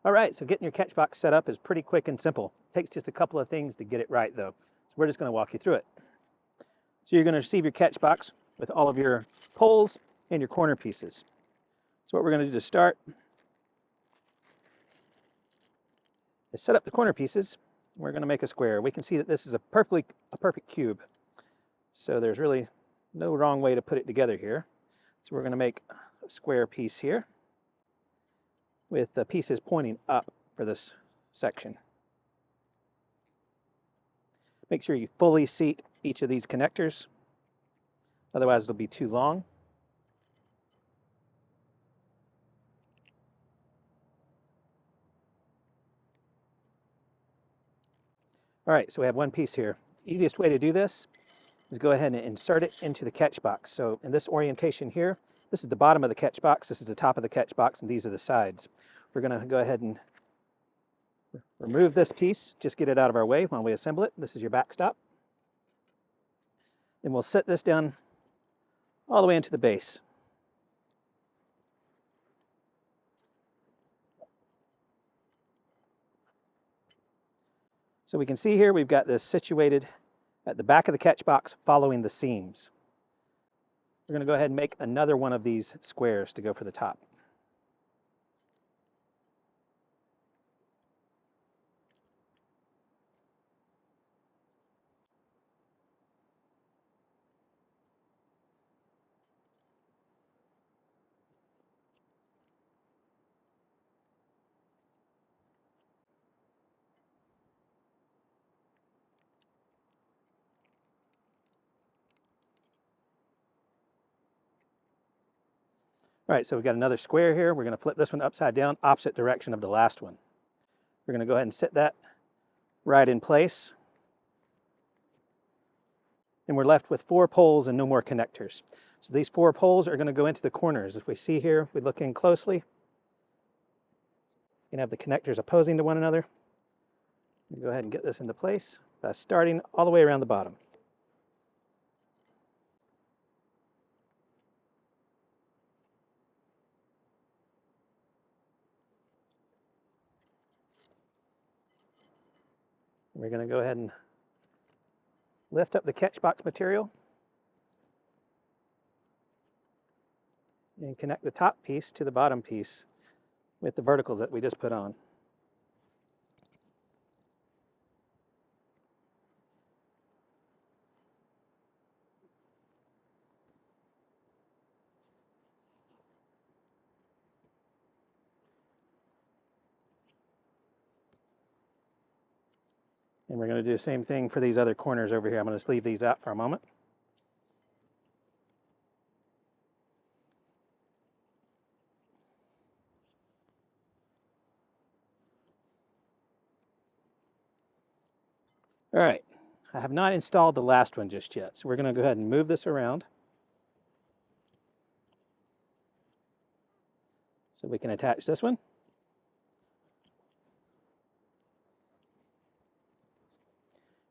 All right, so getting your catchbox set up is pretty quick and simple. It takes just a couple of things to get it right though. So we're just going to walk you through it. So you're going to receive your catchbox with all of your poles and your corner pieces. So what we're going to do to start is set up the corner pieces. We're going to make a square. We can see that this is a perfect cube. So there's really no wrong way to put it together here. So we're going to make a square piece here with the pieces pointing up for this section. Make sure you fully seat each of these connectors, otherwise it'll be too long. All right, so we have one piece here. Easiest way to do this is go ahead and insert it into the catchbox. So in this orientation here, this is the bottom of the catchbox, this is the top of the catchbox, and these are the sides. We're going to go ahead and remove this piece, just get it out of our way while we assemble it. This is your backstop. Then we'll set this down all the way into the base. So we can see here we've got this situated at the back of the catchbox following the seams. We're going to go ahead and make another one of these squares to go for the top. All right, so we've got another square here. We're going to flip this one upside down, opposite direction of the last one. We're going to go ahead and set that right in place. And we're left with 4 poles and no more connectors. So these 4 poles are going to go into the corners. If we see here, if we look in closely, you can have the connectors opposing to one another. Go ahead and get this into place by starting all the way around the bottom. We're going to go ahead and lift up the catchbox material and connect the top piece to the bottom piece with the verticals that we just put on. And we're going to do the same thing for these other corners over here. I'm going to just leave these out for a moment. All right, I have not installed the last one just yet, so we're going to go ahead and move this around so we can attach this one.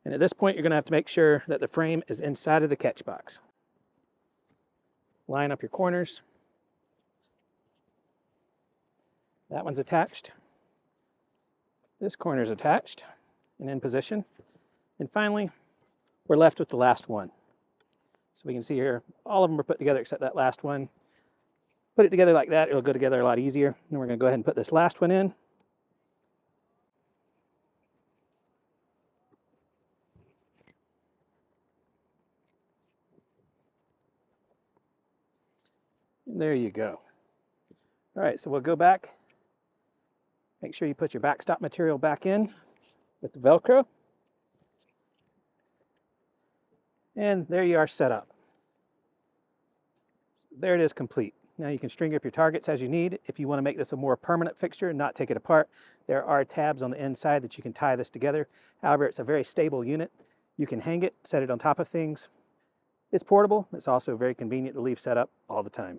And at this point, you're going to have to make sure that the frame is inside of the catchbox. Line up your corners. That one's attached. This corner is attached and in position. And finally, we're left with the last one. So we can see here, all of them are put together except that last one. Put it together like that, it'll go together a lot easier. Then we're going to go ahead and put this last one in. And there you go. All right, so we'll go back. Make sure you put your backstop material back in with the Velcro. And there you are set up. There it is complete. Now you can string up your targets as you need. If you want to make this a more permanent fixture and not take it apart, there are tabs on the inside that you can tie this together. However, it's a very stable unit. You can hang it, set it on top of things. It's portable. It's also very convenient to leave set up all the time.